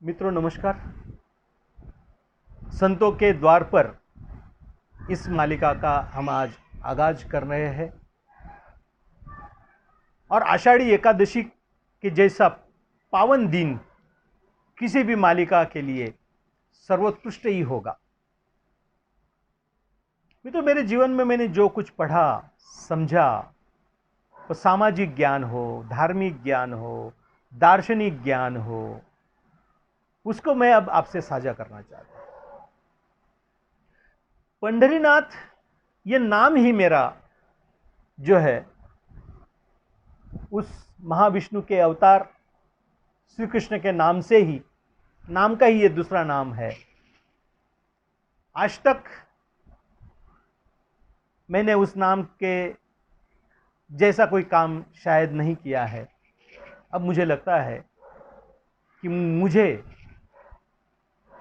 मित्रों नमस्कार। संतों के द्वार पर इस मालिका का हम आज आगाज कर रहे हैं और आषाढ़ी एकादशी के जैसा पावन दिन किसी भी मालिका के लिए सर्वोत्कृष्ट ही होगा। मित्रों, मेरे जीवन में मैंने जो कुछ पढ़ा समझा, वो सामाजिक ज्ञान हो, धार्मिक ज्ञान हो, दार्शनिक ज्ञान हो, उसको मैं अब आपसे साझा करना चाहता हूं। पंढरीनाथ ये नाम ही मेरा जो है उस महाविष्णु के अवतार श्री कृष्ण के नाम से ही, नाम का ही ये दूसरा नाम है। आज तक मैंने उस नाम के जैसा कोई काम शायद नहीं किया है। अब मुझे लगता है कि मुझे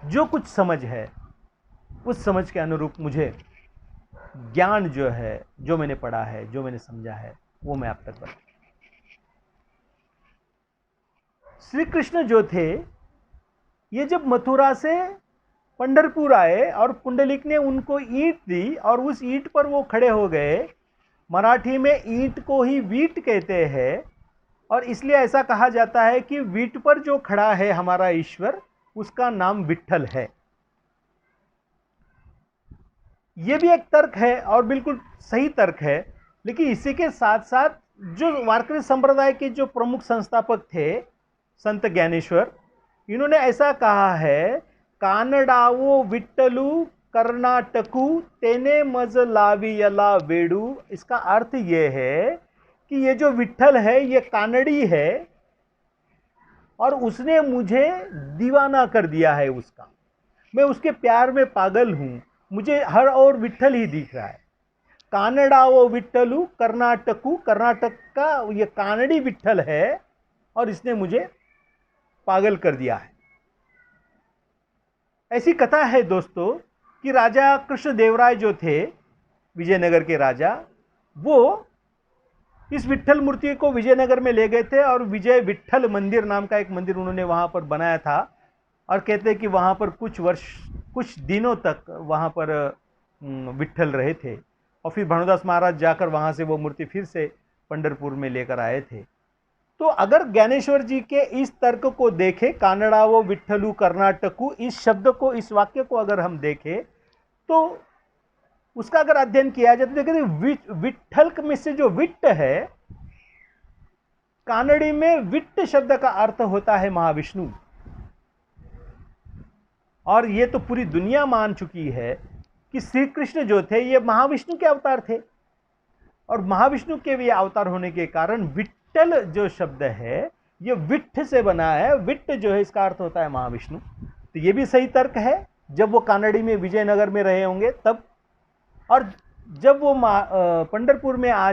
जो कुछ समझ है उस समझ के अनुरूप मुझे ज्ञान जो है, जो मैंने पढ़ा है, जो मैंने समझा है, वो मैं आप तक बताऊं। श्री कृष्ण जो थे, ये जब मथुरा से पंढरपुर आए और पुंडलिक ने उनको ईंट दी और उस ईंट पर वो खड़े हो गए। मराठी में ईंट को ही वीट कहते हैं और इसलिए ऐसा कहा जाता है कि वीट पर जो खड़ा है हमारा ईश्वर, उसका नाम विट्ठल है। ये भी एक तर्क है और बिल्कुल सही तर्क है, लेकिन इसी के साथ साथ जो वारकरी संप्रदाय के जो प्रमुख संस्थापक थे संत ज्ञानेश्वर, इन्होंने ऐसा कहा है, कानडावो विट्ठलू कर्नाटकू तेने मज लावियला वेडू। इसका अर्थ ये है कि ये जो विट्ठल है ये कानड़ी है और उसने मुझे दीवाना कर दिया है उसका। मैं उसके प्यार में पागल हूं, मुझे हर और विट्ठल ही दिख रहा है। कानडावो विट्ठलू कर्नाटकू, कर्नाटक का ये कानड़ी विट्ठल है और इसने मुझे पागल कर दिया है। ऐसी कथा है दोस्तों कि राजा कृष्णदेवराय जो थे, विजयनगर के राजा, वो इस विट्ठल मूर्ति को विजयनगर में ले गए थे और विजय विट्ठल मंदिर नाम का एक मंदिर उन्होंने वहां पर बनाया था। और कहते हैं कि वहां पर कुछ दिनों तक वहां पर विट्ठल रहे थे और फिर भानुदास महाराज जाकर वहां से वो मूर्ति फिर से पंढरपुर में लेकर आए थे। तो अगर ज्ञानेश्वर जी के इस तर्क को देखें, कानडावो विट्ठलू कर्नाटकू, इस शब्द को, इस वाक्य को अगर हम देखें तो उसका अगर अध्ययन किया जाए तो देखिए विट्ठल में से जो विट्ट है, कानड़ी में विट्ट शब्द का अर्थ होता है महाविष्णु। और ये तो पूरी दुनिया मान चुकी है कि श्री कृष्ण जो थे ये महाविष्णु के अवतार थे और महाविष्णु के भी अवतार होने के कारण विट्ठल जो शब्द है ये विट्ठ से बना है। विट्ट जो है इसका अर्थ होता है महाविष्णु। तो ये भी सही तर्क है, जब वो कानड़ी में विजयनगर में रहे होंगे तब। और जब वो पंढरपुर में आ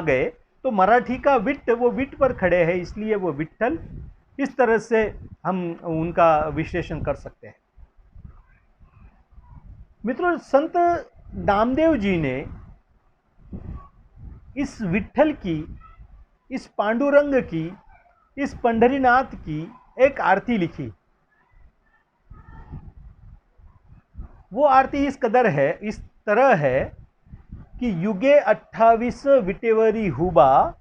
गए तो मराठी का विट्ट, वो विट्ट पर खड़े हैं इसलिए वो विट्ठल। इस तरह से हम उनका विश्लेषण कर सकते हैं। मित्रों, संत नामदेव जी ने इस विट्ठल की, इस पांडुरंग की, इस पंढरीनाथ की एक आरती लिखी। वो आरती इस कदर है, इस तरह है कि युगे 28 विटेवरी हुबा,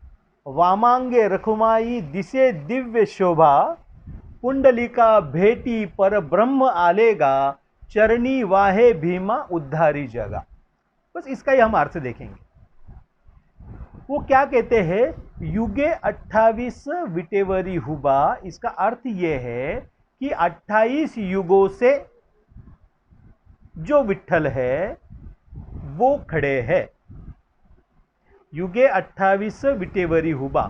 वामांगे रखुमाई दिसे दिव्य शोभा, पुंडलिका भेटी पर ब्रह्म आलेगा, चरणी वाहे भीमा उद्धारी जगा। बस इसका ही हम अर्थ देखेंगे। वो क्या कहते हैं, युगे 28 विटेवरी हुबा, इसका अर्थ यह है कि 28 युगों से जो विट्ठल है वो खड़े हैं। युगे 28 विटेवरी हुबा,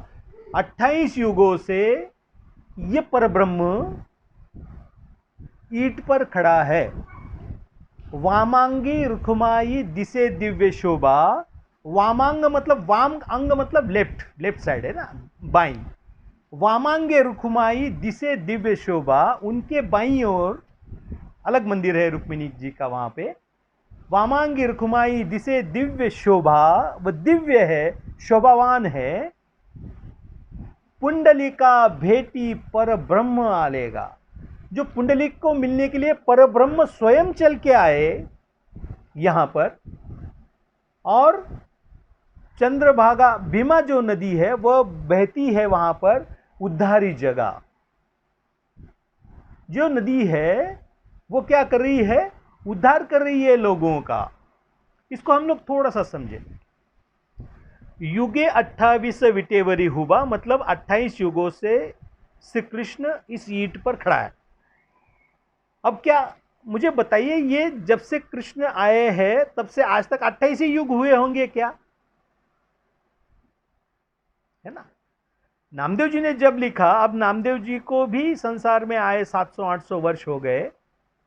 28 युगों से ये परब्रह्म ईंट पर खड़ा है। वामांगी रुखमाई दिसे दिव्य शोभा, वामांग मतलब वाम अंग मतलब लेफ्ट साइड है ना, बाई। वामांगे रुखमाई दिसे दिव्य शोभा, उनके बाईं ओर अलग मंदिर है रुक्मिणी जी का, वहां पे वामांगी रुखमाई दिसे दिव्य शोभा, वह दिव्य है, शोभावान है। पुंडलिका भेटी पर ब्रह्म आलेगा, जो पुंडलिक को मिलने के लिए परब्रह्म स्वयं चल के आए यहां पर, और चंद्रभागा भीमा जो नदी है वह बहती है वहां पर उद्धारी जगह। जो नदी है वो क्या कर रही है, उद्धार कर रही है लोगों का। इसको हम लोग थोड़ा सा समझें। युगे 28 विटेवरी हुआ, मतलब 28 युगों से श्री कृष्ण इस ईंट पर खड़ा है। अब क्या मुझे बताइए, ये जब से कृष्ण आए हैं तब से आज तक 28 ही युग हुए होंगे क्या, है ना। नामदेव जी ने जब लिखा, अब नामदेव जी को भी संसार में आए 700-800 वर्ष हो गए,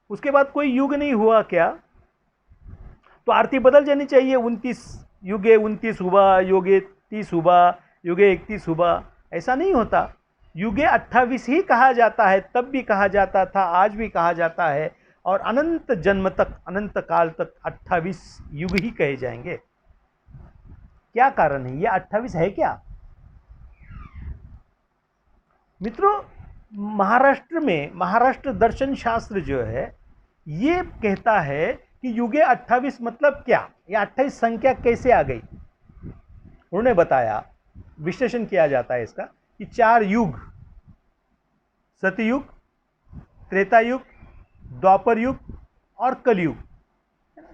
उसके बाद कोई युग नहीं हुआ क्या। तो आरती बदल जानी चाहिए, 29 युगे 29 हुआ, युगे 30 हुआ, युगे 31 हुआ, ऐसा नहीं होता। युगे 28 ही कहा जाता है, तब भी कहा जाता था, आज भी कहा जाता है, और अनंत जन्म तक, अनंत काल तक 28 युग ही कहे जाएंगे। क्या कारण है, ये 28 है क्या मित्रों। महाराष्ट्र में महाराष्ट्र दर्शन शास्त्र जो है ये कहता है कि युगे 28 मतलब क्या, ये 28 संख्या कैसे आ गई। उन्होंने बताया, विश्लेषण किया जाता है इसका, कि 4 युग, सतयुग, त्रेता युग, द्वापर युग और कलयुग,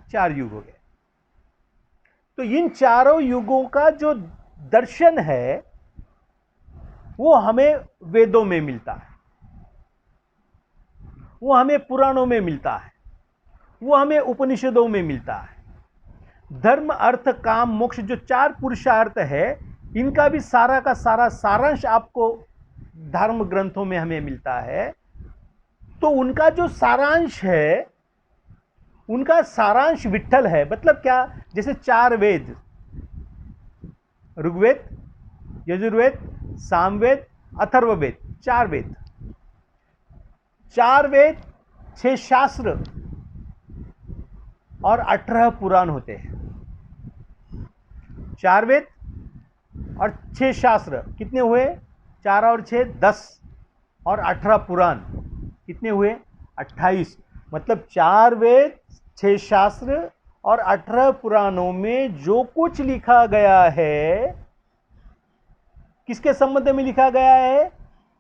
4 युग हो गए। तो इन चारों युगों का जो दर्शन है वो हमें वेदों में मिलता है, वो हमें पुराणों में मिलता है, वो हमें उपनिषदों में मिलता है। धर्म अर्थ काम मोक्ष जो 4 पुरुषार्थ है, इनका भी सारा का सारा सारांश आपको धर्म ग्रंथों में हमें मिलता है। तो उनका जो सारांश है, उनका सारांश विट्ठल है। मतलब क्या, जैसे 4 वेद, ऋग्वेद, यजुर्वेद, सामवेद, अथर्ववेद, 4 वेद, 4 वेद, 6 शास्त्र और 18 पुराण होते हैं। 4 वेद और 6 शास्त्र कितने हुए, 4 और 6 10, और 18 पुराण कितने हुए, 28। मतलब 4 वेद, 6 शास्त्र और 18 पुराणों में जो कुछ लिखा गया है, किसके संबंध में लिखा गया है,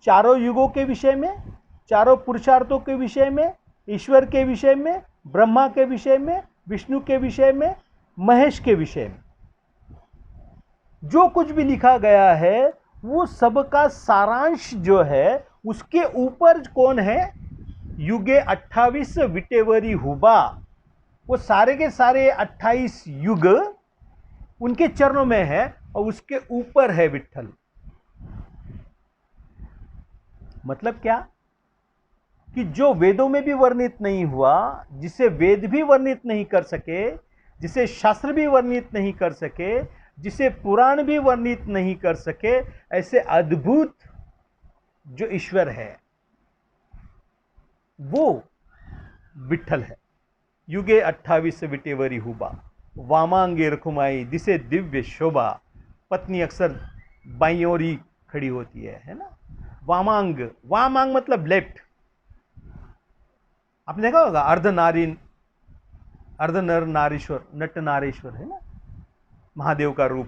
चारों युगों के विषय में, चारों पुरुषार्थों के विषय में, ईश्वर के विषय में, ब्रह्मा के विषय में, विष्णु के विषय में, महेश के विषय में। जो कुछ भी लिखा गया है वो सबका सारांश जो है, उसके ऊपर कौन है, युगे 28 विटेवरी हुबा। वो सारे के सारे 28 युग उनके चरणों में है, और उसके ऊपर है विट्ठल। मतलब क्या, कि जो वेदों में भी वर्णित नहीं हुआ, जिसे वेद भी वर्णित नहीं कर सके, जिसे शास्त्र भी वर्णित नहीं कर सके, जिसे पुराण भी वर्णित नहीं कर सके, ऐसे अद्भुत जो ईश्वर है वो विट्ठल है। युगे 28 विटेवरी हुबा, वामांगे रखुमाई दिसे दिव्य शोभा। पत्नी अक्सर बाईं ओर ही खड़ी होती है ना। वामांग, वामांग मतलब लेफ्ट। आपने देखा होगा अर्ध नारी, अर्ध नर नारीश्वर, नट नारेश्वर है ना, महादेव का रूप,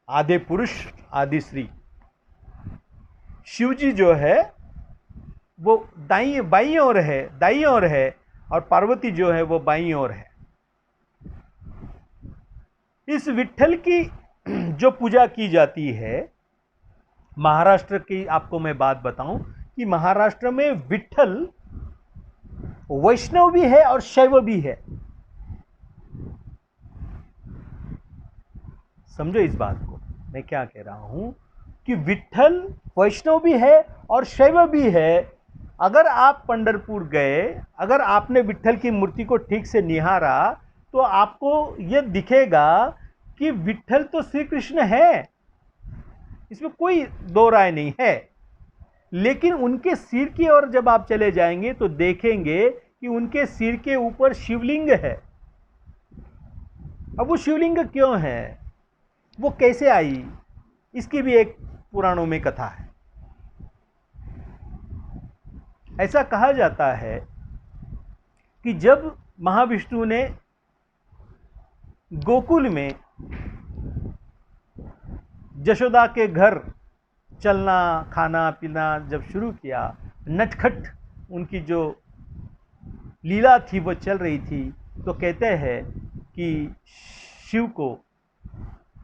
आधे पुरुष आदि स्त्री। शिव जी जो है वो बाईं ओर है, दाईं ओर है, और पार्वती जो है वो बाईं ओर है। इस विट्ठल की जो पूजा की जाती है, महाराष्ट्र की आपको मैं बात बताऊं कि महाराष्ट्र में विट्ठल वैष्णव भी है और शैव भी है। समझो इस बात को, मैं क्या कह रहा हूं कि विट्ठल वैष्णव भी है और शैव भी है। अगर आप पंढरपुर गए, अगर आपने विट्ठल की मूर्ति को ठीक से निहारा, तो आपको यह दिखेगा कि विट्ठल तो श्री कृष्ण है, इसमें कोई दो राय नहीं है। लेकिन उनके सिर की ओर जब आप चले जाएंगे तो देखेंगे कि उनके सिर के ऊपर शिवलिंग है। अब वो शिवलिंग क्यों है, वो कैसे आई, इसकी भी एक पुराणों में कथा है। ऐसा कहा जाता है कि जब महाविष्णु ने गोकुल में यशोदा के घर चलना खाना पीना जब शुरू किया, नटखट उनकी जो लीला थी वो चल रही थी, तो कहते हैं कि शिव को,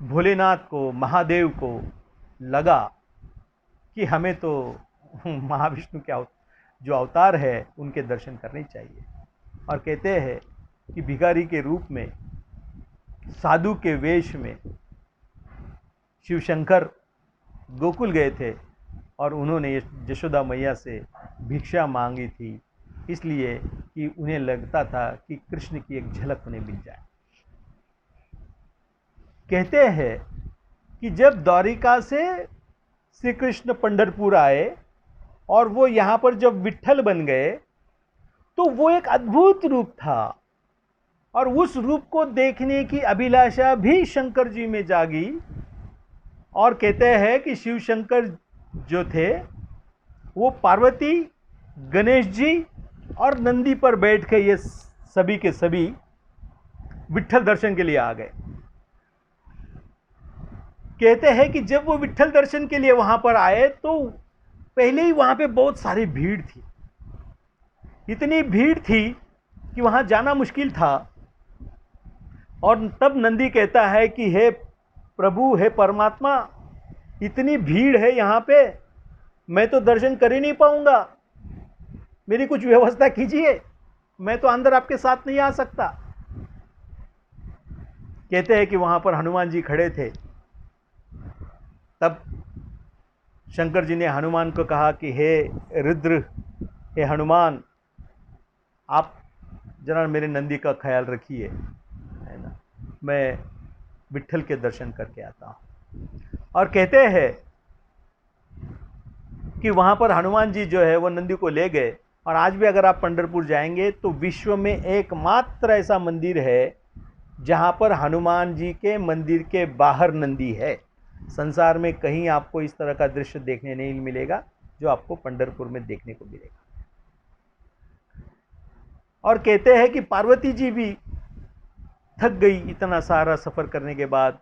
भोलेनाथ को, महादेव को लगा कि हमें तो महाविष्णु के जो अवतार है उनके दर्शन करने चाहिए। और कहते हैं कि भिखारी के रूप में, साधु के वेश में शिव शंकर गोकुल गए थे और उन्होंने यशोदा मैया से भिक्षा मांगी थी, इसलिए कि उन्हें लगता था कि कृष्ण की एक झलक उन्हें मिल जाए। कहते हैं कि जब द्वारिका से श्री कृष्ण पंढरपुर आए और वो यहाँ पर जब विट्ठल बन गए, तो वो एक अद्भुत रूप था और उस रूप को देखने की अभिलाषा भी शंकर जी में जागी। और कहते हैं कि शिव शंकर जो थे वो पार्वती, गणेश जी और नंदी पर बैठ के ये सभी के सभी विट्ठल दर्शन के लिए आ गए। कहते हैं कि जब वो विट्ठल दर्शन के लिए वहां पर आए तो पहले ही वहां पे बहुत सारी भीड़ थी, इतनी भीड़ थी कि वहां जाना मुश्किल था। और तब नंदी कहता है कि हे प्रभु, हे परमात्मा, इतनी भीड़ है यहाँ पे, मैं तो दर्शन कर ही नहीं पाऊंगा, मेरी कुछ व्यवस्था कीजिए, मैं तो अंदर आपके साथ नहीं आ सकता। कहते हैं कि वहां पर हनुमान जी खड़े थे। तब शंकर जी ने हनुमान को कहा कि हे रुद्र, हे हनुमान, आप जरा मेरे नंदी का ख्याल रखिए, है ना, मैं विट्ठल के दर्शन करके आता हूँ। और कहते हैं कि वहाँ पर हनुमान जी जो है वो नंदी को ले गए। और आज भी अगर आप पंढरपुर जाएंगे तो विश्व में एकमात्र ऐसा मंदिर है जहाँ पर हनुमान जी के मंदिर के बाहर नंदी है। संसार में कहीं आपको इस तरह का दृश्य देखने नहीं मिलेगा जो आपको पंढरपुर में देखने को मिलेगा। और कहते हैं कि पार्वती जी भी थक गई इतना सारा सफ़र करने के बाद,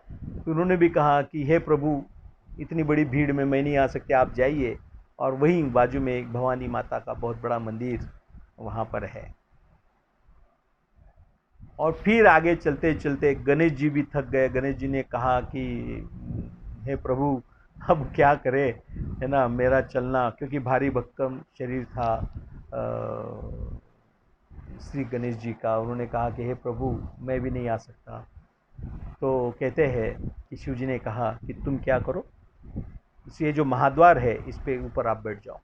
उन्होंने भी कहा कि हे प्रभु, इतनी बड़ी भीड़ में मैं नहीं आ सकती, आप जाइए। और वहीं बाजू में एक भवानी माता का बहुत बड़ा मंदिर वहाँ पर है। और फिर आगे चलते चलते गणेश जी भी थक गए। गणेश जी ने कहा कि हे प्रभु, अब क्या करें, है ना, मेरा चलना, क्योंकि भारी भक्कम शरीर था श्री गणेश जी का। उन्होंने कहा कि हे प्रभु, मैं भी नहीं आ सकता। तो कहते हैं कि शिव जी ने कहा कि तुम क्या करो, ये जो महाद्वार है इस पे ऊपर आप बैठ जाओ।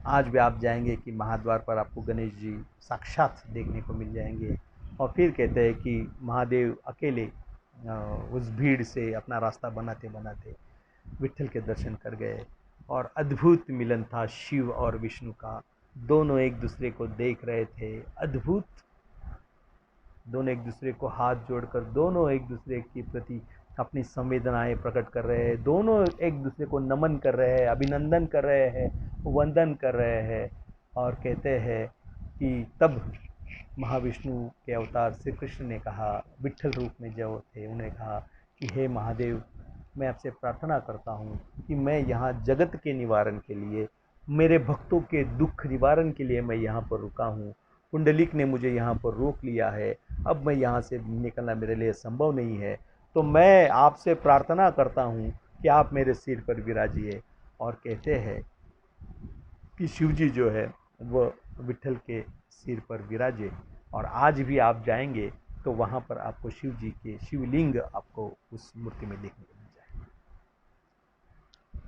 आज भी आप जाएंगे कि महाद्वार पर आपको गणेश जी साक्षात देखने को मिल जाएंगे। और फिर कहते हैं कि महादेव अकेले उस भीड़ से अपना रास्ता बनाते बनाते विट्ठल के दर्शन कर गए। और अद्भुत मिलन था शिव और विष्णु का। दोनों एक दूसरे को देख रहे थे, अद्भुत, दोनों एक दूसरे को हाथ जोड़कर, दोनों एक दूसरे के प्रति अपनी संवेदनाएं प्रकट कर रहे हैं, दोनों एक दूसरे को नमन कर रहे हैं, अभिनंदन कर रहे हैं, वंदन कर रहे हैं। और कहते हैं कि तब महाविष्णु के अवतार श्री कृष्ण ने कहा, विट्ठल रूप में जो थे, उन्हें कहा कि हे महादेव, मैं आपसे प्रार्थना करता हूँ कि मैं यहाँ जगत के निवारण के लिए, मेरे भक्तों के दुख निवारण के लिए मैं यहाँ पर रुका हूँ। कुंडलिक ने मुझे यहाँ पर रोक लिया है, अब मैं यहाँ से निकलना मेरे लिए संभव नहीं है, तो मैं आपसे प्रार्थना करता हूँ कि आप मेरे सिर पर विराजिए। और कहते हैं कि शिव जी जो है वह विट्ठल के सिर पर विराजे। और आज भी आप जाएंगे तो वहाँ पर आपको शिव जी के शिवलिंग आपको उस मूर्ति में देखने को मिल जाए।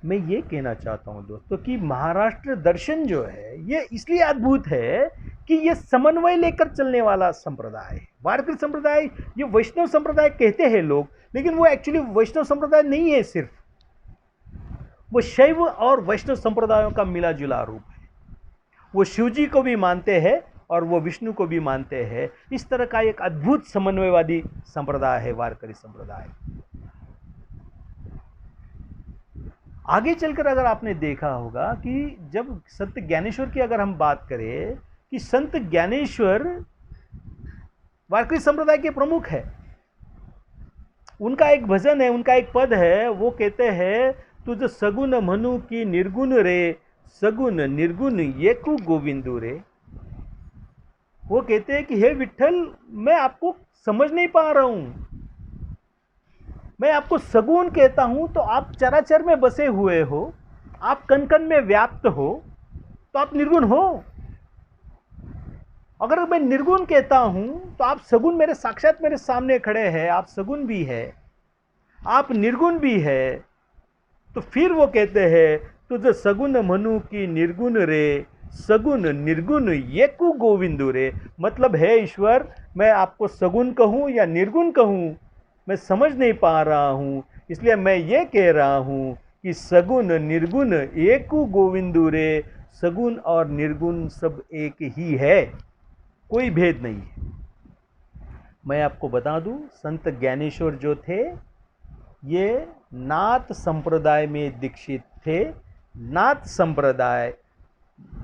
मैं ये कहना चाहता हूँ दोस्तों कि महाराष्ट्र दर्शन जो है ये इसलिए अद्भुत है कि ये समन्वय लेकर चलने वाला संप्रदाय है। वारकरी संप्रदाय, ये वैष्णव संप्रदाय कहते हैं लोग, लेकिन वो एक्चुअली वैष्णव संप्रदाय नहीं है, सिर्फ वो शैव और वैष्णव संप्रदायों का मिला जुला रूप है। वो शिव जी को भी मानते हैं और वो विष्णु को भी मानते हैं। इस तरह का एक अद्भुत समन्वयवादी संप्रदाय है वारकरी संप्रदाय। आगे चलकर अगर आपने देखा होगा कि जब संत ज्ञानेश्वर की अगर हम बात करें कि संत ज्ञानेश्वर वारकरी संप्रदाय के प्रमुख है। उनका एक भजन है, उनका एक पद है, वो कहते हैं तुझ सगुन मनु की निर्गुण रे, सगुन निर्गुण येकु गोविंदु रे। वो कहते हैं कि हे विठ्ठल, मैं आपको समझ नहीं पा रहा हूं, मैं आपको सगुण कहता हूं तो आप चराचर में बसे हुए हो, आप कण कण में व्याप्त हो, तो आप निर्गुण हो। अगर मैं निर्गुण कहता हूं तो आप सगुण मेरे साक्षात मेरे सामने खड़े हैं, आप सगुण भी है, आप निर्गुण भी है। तो फिर वो कहते हैं तुझ सगुण मनु की निर्गुण रे, सगुण निर्गुण येकु गोविंदु रे। मतलब है ईश्वर, मैं आपको सगुण कहूं या निर्गुण कहूं, मैं समझ नहीं पा रहा हूं, इसलिए मैं ये कह रहा हूं कि सगुण निर्गुण एकु गोविंदु रे। सगुण और निर्गुण सब एक ही है, कोई भेद नहीं है। मैं आपको बता दूं, संत ज्ञानेश्वर जो थे ये नाथ संप्रदाय में दीक्षित थे। नाथ संप्रदाय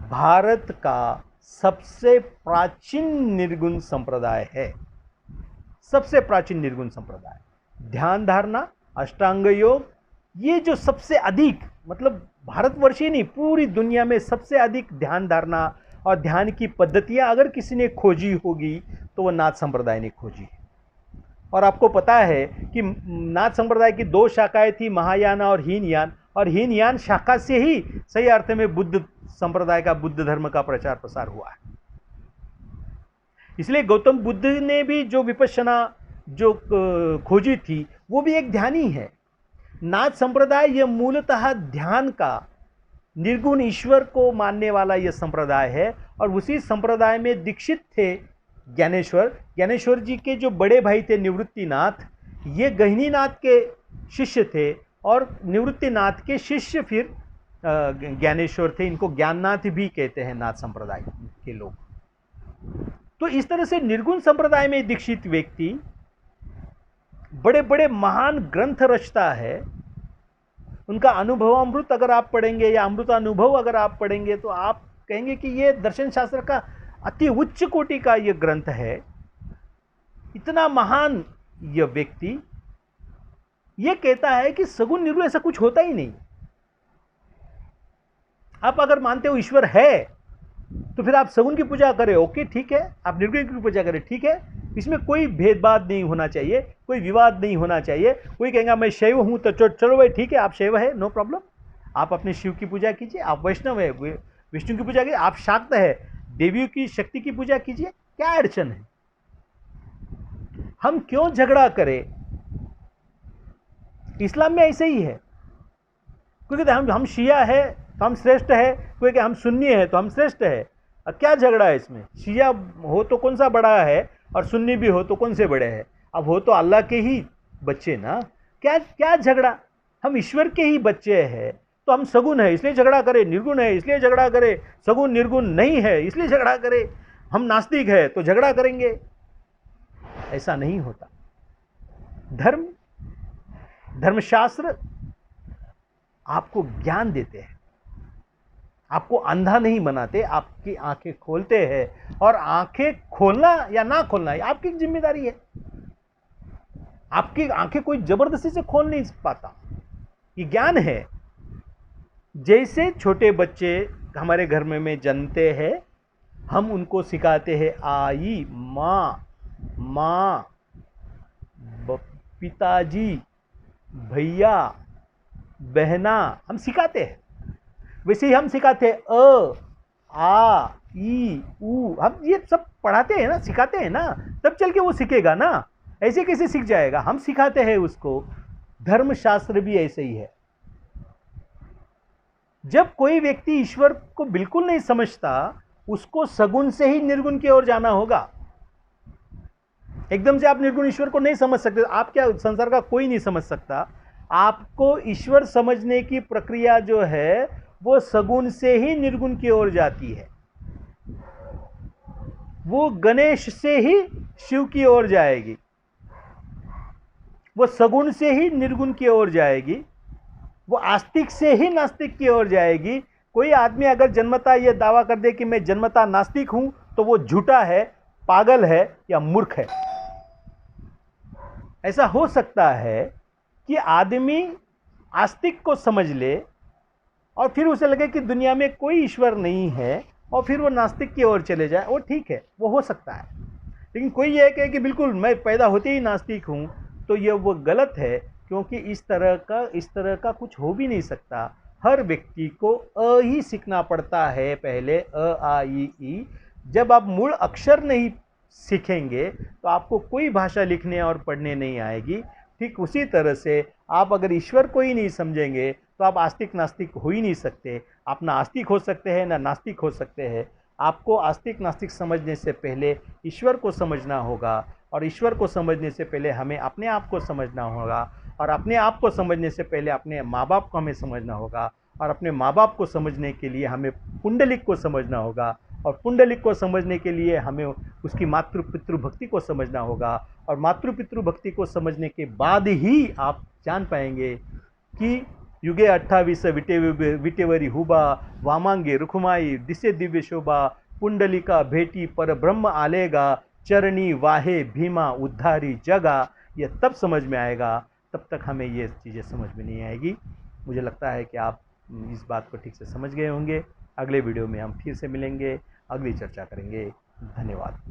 भारत का सबसे प्राचीन निर्गुण संप्रदाय है, सबसे प्राचीन निर्गुण संप्रदाय। ध्यान धारणा, अष्टांग योग, ये जो सबसे अधिक, मतलब भारतवर्ष ही नहीं पूरी दुनिया में सबसे अधिक ध्यान धारणा और ध्यान की पद्धतियां अगर किसी ने खोजी होगी तो वो नाथ संप्रदाय ने खोजी। और आपको पता है कि नाथ संप्रदाय की दो शाखाएं थी, महायान और हीनयान, और हीनयान शाखा से ही सही अर्थ में बुद्ध संप्रदाय का, बुद्ध धर्म का प्रचार प्रसार हुआ है। इसलिए गौतम बुद्ध ने भी जो विपश्यना जो खोजी थी वो भी एक ध्यान ही है। नाथ संप्रदाय ये मूलतः ध्यान का, निर्गुण ईश्वर को मानने वाला यह संप्रदाय है। और उसी संप्रदाय में दीक्षित थे ज्ञानेश्वर। ज्ञानेश्वर जी के जो बड़े भाई थे निवृत्तिनाथ, ये गहनीनाथ के शिष्य थे, और निवृत्तिनाथ के शिष्य फिर ज्ञानेश्वर थे। इनको ज्ञाननाथ भी कहते हैं नाथ संप्रदाय के लोग। तो इस तरह से निर्गुण संप्रदाय में दीक्षित व्यक्ति बड़े बड़े महान ग्रंथ रचता है। उनका अनुभवामृत अगर आप पढ़ेंगे या अमृतानुभव अगर आप पढ़ेंगे तो आप कहेंगे कि ये दर्शन शास्त्र का अति उच्च कोटि का ये ग्रंथ है। इतना महान यह व्यक्ति ये कहता है कि सगुण निर्गुण ऐसा कुछ होता ही नहीं। आप अगर मानते हो ईश्वर है तो फिर आप सगुण की पूजा करें, ओके ठीक है, आप निर्गुण की पूजा करें, ठीक है, इसमें कोई भेदभाव नहीं होना चाहिए, कोई विवाद नहीं होना चाहिए। कोई कहेगा मैं शैव हूं तो चलो भाई ठीक है, आप शैव है, नो प्रॉब्लम, आप अपने शिव की पूजा कीजिए। आप वैष्णव है, विष्णु की पूजा कीजिए। आप शाक्त है, देवियों की शक्ति की पूजा कीजिए, क्या अड़चन है? हम क्यों झगड़ा करें? इस्लाम में ऐसे ही है। क्योंकि हम शिया है तो हम श्रेष्ठ है, कोई कि हम सुन्नी है तो हम श्रेष्ठ है। अब क्या झगड़ा है इसमें? शिया हो तो कौन सा बड़ा है और सुन्नी भी हो तो कौन से बड़े हैं? अब हो तो अल्लाह के ही बच्चे ना, क्या क्या झगड़ा? हम ईश्वर के ही बच्चे हैं, तो हम सगुण है इसलिए झगड़ा करें, निर्गुण है इसलिए झगड़ा करें, सगुण निर्गुण नहीं है इसलिए झगड़ा करें, हम नास्तिक है तो झगड़ा करेंगे। ऐसा नहीं होता। धर्मशास्त्र आपको ज्ञान देते हैं, आपको अंधा नहीं बनाते, आपकी आंखें खोलते हैं। और आंखें खोलना या ना खोलना ये आपकी जिम्मेदारी है। आपकी आंखें कोई जबरदस्ती से खोल नहीं पाता, ये ज्ञान है। जैसे छोटे बच्चे हमारे घर में जन्मते हैं, हम उनको सिखाते हैं आई, माँ, माँ, पिताजी, भैया, बहना, हम सिखाते हैं। वैसे ही हम सिखाते हैं अ, आ, ई, उ, हम ये सब पढ़ाते हैं ना, सिखाते हैं ना, तब चल के वो सीखेगा ना। ऐसे कैसे सीख जाएगा? हम सिखाते हैं उसको। धर्मशास्त्र भी ऐसे ही है। जब कोई व्यक्ति ईश्वर को बिल्कुल नहीं समझता, उसको सगुण से ही निर्गुण की ओर जाना होगा। एकदम से आप निर्गुण ईश्वर को नहीं समझ सकते। आप क्या, संसार का कोई नहीं समझ सकता। आपको ईश्वर समझने की प्रक्रिया जो है वो सगुण से ही निर्गुण की ओर जाती है। वो गणेश से ही शिव की ओर जाएगी, वो सगुण से ही निर्गुण की ओर जाएगी। वो आस्तिक से ही नास्तिक की ओर जाएगी। कोई आदमी अगर जन्मता ये दावा कर दे कि मैं जन्मता नास्तिक हूं, तो वो झूठा है, पागल है या मूर्ख है। ऐसा हो सकता है कि आदमी आस्तिक को समझ ले और फिर उसे लगे कि दुनिया में कोई ईश्वर नहीं है और फिर वो नास्तिक की ओर चले जाए, वो ठीक है, वो हो सकता है। लेकिन कोई ये कहे कि बिल्कुल मैं पैदा होते ही नास्तिक हूँ, तो ये वो गलत है, क्योंकि इस तरह का कुछ हो भी नहीं सकता। हर व्यक्ति को अ ही सीखना पड़ता है पहले, अ आ इ ई। जब आप मूल अक्षर नहीं सीखेंगे तो आपको कोई भाषा लिखने और पढ़ने नहीं आएगी। ठीक उसी तरह से आप अगर ईश्वर को ही नहीं समझेंगे तो आप आस्तिक नास्तिक हो ही नहीं सकते। आप ना आस्तिक हो सकते हैं ना नास्तिक हो सकते हैं। आपको आस्तिक नास्तिक समझने से पहले ईश्वर को समझना होगा, और ईश्वर को समझने से पहले हमें अपने आप को समझना होगा, और अपने आप को समझने से पहले अपने माँ बाप को हमें समझना होगा, और अपने माँ बाप को समझने के लिए हमें पुंडलिक को समझना होगा, और पुंडलिक को समझने के लिए हमें उसकी मातृ पितृ भक्ति को समझना होगा, और मातृ पितृ भक्ति को समझने के बाद ही आप जान पाएंगे कि युगे 28 विटेवरी हुबा, वामांगे रुखमाई दिसे दिव्य शोभा, पुंडलिका भेटी पर ब्रह्म आलेगा, चरणी वाहे भीमा उद्धारी जगा। ये तब समझ में आएगा, तब तक हमें ये चीज़ें समझ में नहीं आएगी। मुझे लगता है कि आप इस बात को ठीक से समझ गए होंगे। अगले वीडियो में हम फिर से मिलेंगे, अगली चर्चा करेंगे। धन्यवाद।